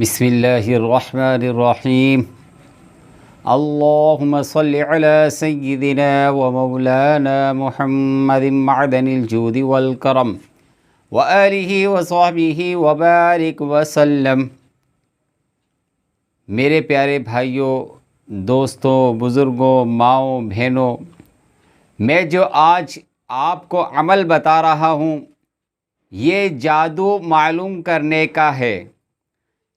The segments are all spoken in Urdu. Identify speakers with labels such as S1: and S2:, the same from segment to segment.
S1: بسم اللہ الرحمن الرحیم اللہم صل علی سیدنا و مولانا محمد معدن الجود والکرم وآلہ وصحبہ وبارک وسلم۔ میرے پیارے بھائیوں، دوستوں، بزرگوں، ماؤں، بہنوں، میں جو آج آپ کو عمل بتا رہا ہوں یہ جادو معلوم کرنے کا ہے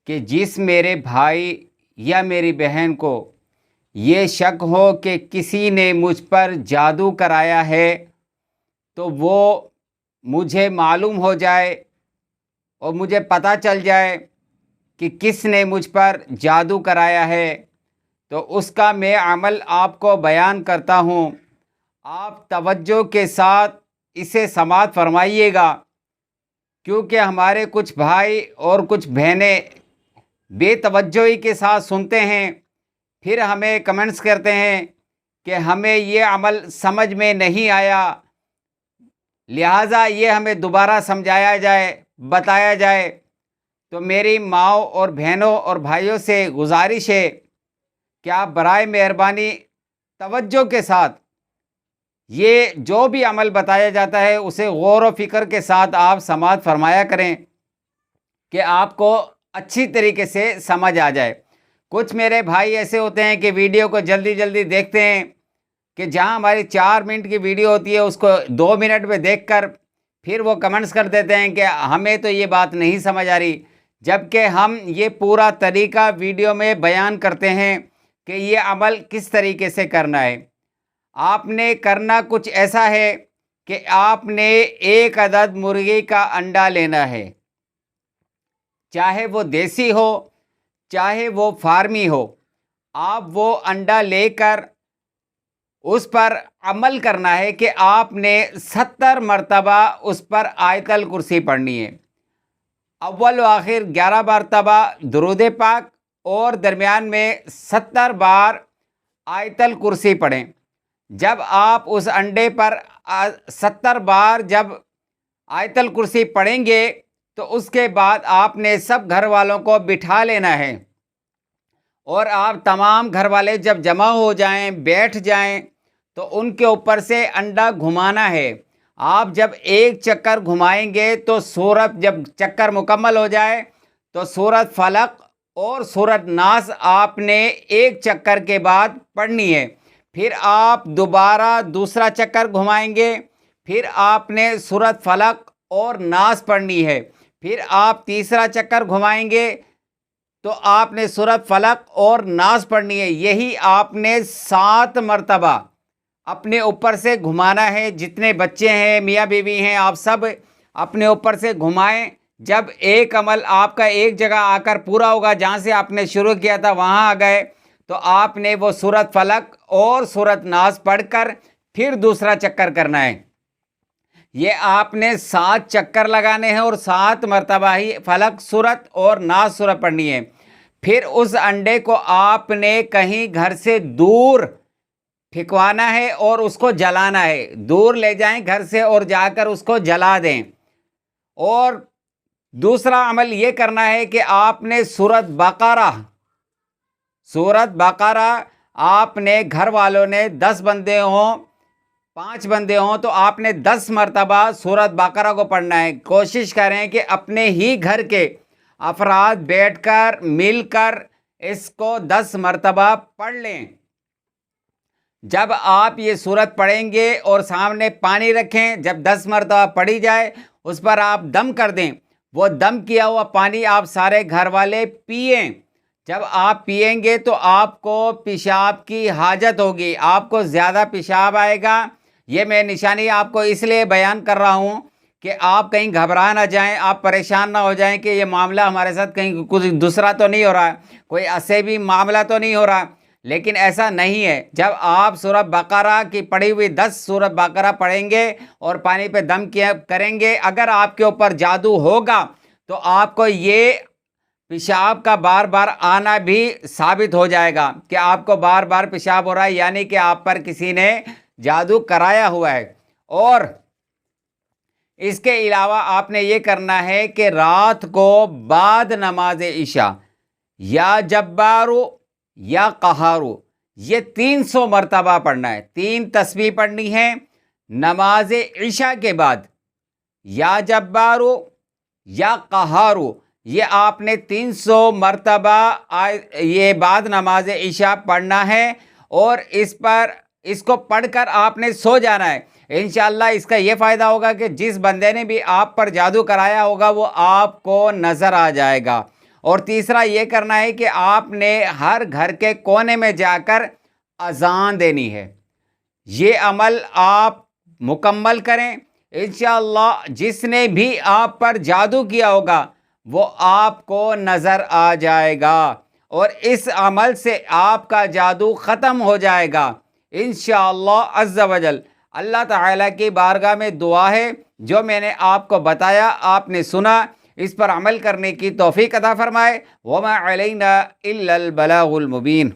S1: کہ جس میرے بھائی یا میری بہن کو یہ شک ہو کہ کسی نے مجھ پر جادو کرایا ہے تو وہ مجھے معلوم ہو جائے اور مجھے پتہ چل جائے کہ کس نے مجھ پر جادو کرایا ہے، تو اس کا میں عمل آپ کو بیان کرتا ہوں۔ آپ توجہ کے ساتھ اسے سماعت فرمائیے گا، کیونکہ ہمارے کچھ بھائی اور کچھ بہنیں بے توجہی کے ساتھ سنتے ہیں، پھر ہمیں کمنٹس کرتے ہیں کہ ہمیں یہ عمل سمجھ میں نہیں آیا، لہٰذا یہ ہمیں دوبارہ سمجھایا جائے، بتایا جائے۔ تو میری ماؤں اور بہنوں اور بھائیوں سے گزارش ہے کہ آپ برائے مہربانی توجہ کے ساتھ یہ جو بھی عمل بتایا جاتا ہے اسے غور و فکر کے ساتھ آپ سماعت فرمایا کریں کہ آپ کو اچھی طریقے سے سمجھ آ جائے۔ کچھ میرے بھائی ایسے ہوتے ہیں کہ ویڈیو کو جلدی جلدی دیکھتے ہیں، کہ جہاں ہماری 4 منٹ کی ویڈیو ہوتی ہے اس کو 2 منٹ میں دیکھ کر پھر وہ کمنٹس کر دیتے ہیں کہ ہمیں تو یہ بات نہیں سمجھ آ رہی، جبکہ ہم یہ پورا طریقہ ویڈیو میں بیان کرتے ہیں کہ یہ عمل کس طریقے سے کرنا ہے۔ آپ نے کرنا کچھ ایسا ہے کہ آپ نے 1 عدد مرغی کا انڈا لینا ہے، چاہے وہ دیسی ہو چاہے وہ فارمی ہو۔ آپ وہ انڈا لے کر اس پر عمل کرنا ہے کہ آپ نے 70 مرتبہ اس پر آیت الکرسی پڑھنی ہے۔ اول و آخر 11 مرتبہ درود پاک اور درمیان میں 70 بار آیت الکرسی پڑھیں۔ جب آپ اس انڈے پر 70 بار جب آیت الکرسی پڑھیں گے تو اس کے بعد آپ نے سب گھر والوں کو بٹھا لینا ہے، اور آپ تمام گھر والے جب جمع ہو جائیں، بیٹھ جائیں، تو ان کے اوپر سے انڈا گھمانا ہے۔ آپ جب 1 چکر گھمائیں گے تو سورت جب چکر مکمل ہو جائے تو سورت فلق اور سورت ناس آپ نے 1 چکر کے بعد پڑھنی ہے۔ پھر آپ دوبارہ دوسرا چکر گھمائیں گے، پھر آپ نے سورت فلق اور ناس پڑھنی ہے۔ پھر آپ تیسرا چکر گھمائیں گے تو آپ نے سورت فلق اور ناس پڑھنی ہے۔ یہی آپ نے 7 مرتبہ اپنے اوپر سے گھمانا ہے۔ جتنے بچے ہیں، میاں بیوی ہیں، آپ سب اپنے اوپر سے گھمائیں۔ جب ایک عمل آپ کا ایک جگہ آ کر پورا ہوگا، جہاں سے آپ نے شروع کیا تھا وہاں آ گئے، تو آپ نے وہ سورت فلق اور سورت ناس پڑھ کر پھر دوسرا چکر کرنا ہے۔ یہ آپ نے 7 چکر لگانے ہیں اور 7 مرتبہ ہی فلق سورت اور ناس سورت پڑھنی ہے۔ پھر اس انڈے کو آپ نے کہیں گھر سے دور پھینکوانا ہے اور اس کو جلانا ہے۔ دور لے جائیں گھر سے اور جا کر اس کو جلا دیں۔ اور دوسرا عمل یہ کرنا ہے کہ آپ نے سورت بقرہ آپ نے گھر والوں نے 10 بندے ہوں 5 بندے ہوں تو آپ نے 10 مرتبہ سورت بقرہ کو پڑھنا ہے۔ کوشش کریں کہ اپنے ہی گھر کے افراد بیٹھ کر مل کر اس کو 10 مرتبہ پڑھ لیں۔ جب آپ یہ سورت پڑھیں گے اور سامنے پانی رکھیں، جب 10 مرتبہ پڑھی جائے اس پر آپ دم کر دیں۔ وہ دم کیا ہوا پانی آپ سارے گھر والے پئیں۔ جب آپ پئیں گے تو آپ کو پیشاب کی حاجت ہوگی، آپ کو زیادہ پیشاب آئے گا۔ یہ میں نشانی آپ کو اس لیے بیان کر رہا ہوں کہ آپ کہیں گھبرا نہ جائیں، آپ پریشان نہ ہو جائیں کہ یہ معاملہ ہمارے ساتھ کہیں کچھ دوسرا تو نہیں ہو رہا، کوئی عصبی معاملہ تو نہیں ہو رہا۔ لیکن ایسا نہیں ہے۔ جب آپ سورت بقرہ کی پڑھی ہوئی 10 سورت بقرہ پڑھیں گے اور پانی پہ دم کیا کریں گے، اگر آپ کے اوپر جادو ہوگا تو آپ کو یہ پیشاب کا بار بار آنا بھی ثابت ہو جائے گا کہ آپ کو بار بار پیشاب ہو رہا ہے، یعنی کہ آپ پر کسی نے جادو کرایا ہوا ہے۔ اور اس کے علاوہ آپ نے یہ کرنا ہے کہ رات کو بعد نماز عشاء یا جبارو یا قہارو، یہ 300 مرتبہ پڑھنا ہے، 3 تسبیح پڑھنی ہے نماز عشاء کے بعد۔ یا جبارو یا قہارو، یہ آپ نے 300 مرتبہ یہ بعد نماز عشاء پڑھنا ہے، اور اس کو پڑھ کر آپ نے سو جانا ہے۔ انشاءاللہ اس کا یہ فائدہ ہوگا کہ جس بندے نے بھی آپ پر جادو کرایا ہوگا وہ آپ کو نظر آ جائے گا۔ اور تیسرا یہ کرنا ہے کہ آپ نے ہر گھر کے کونے میں جا کر اذان دینی ہے۔ یہ عمل آپ مکمل کریں، انشاءاللہ جس نے بھی آپ پر جادو کیا ہوگا وہ آپ کو نظر آ جائے گا، اور اس عمل سے آپ کا جادو ختم ہو جائے گا انشاءاللہ عز و جل۔ اللہ تعالیٰ کی بارگاہ میں دعا ہے، جو میں نے آپ کو بتایا آپ نے سنا، اس پر عمل کرنے کی توفیق عطا فرمائے۔ وما علینا الا البلاغ المبین۔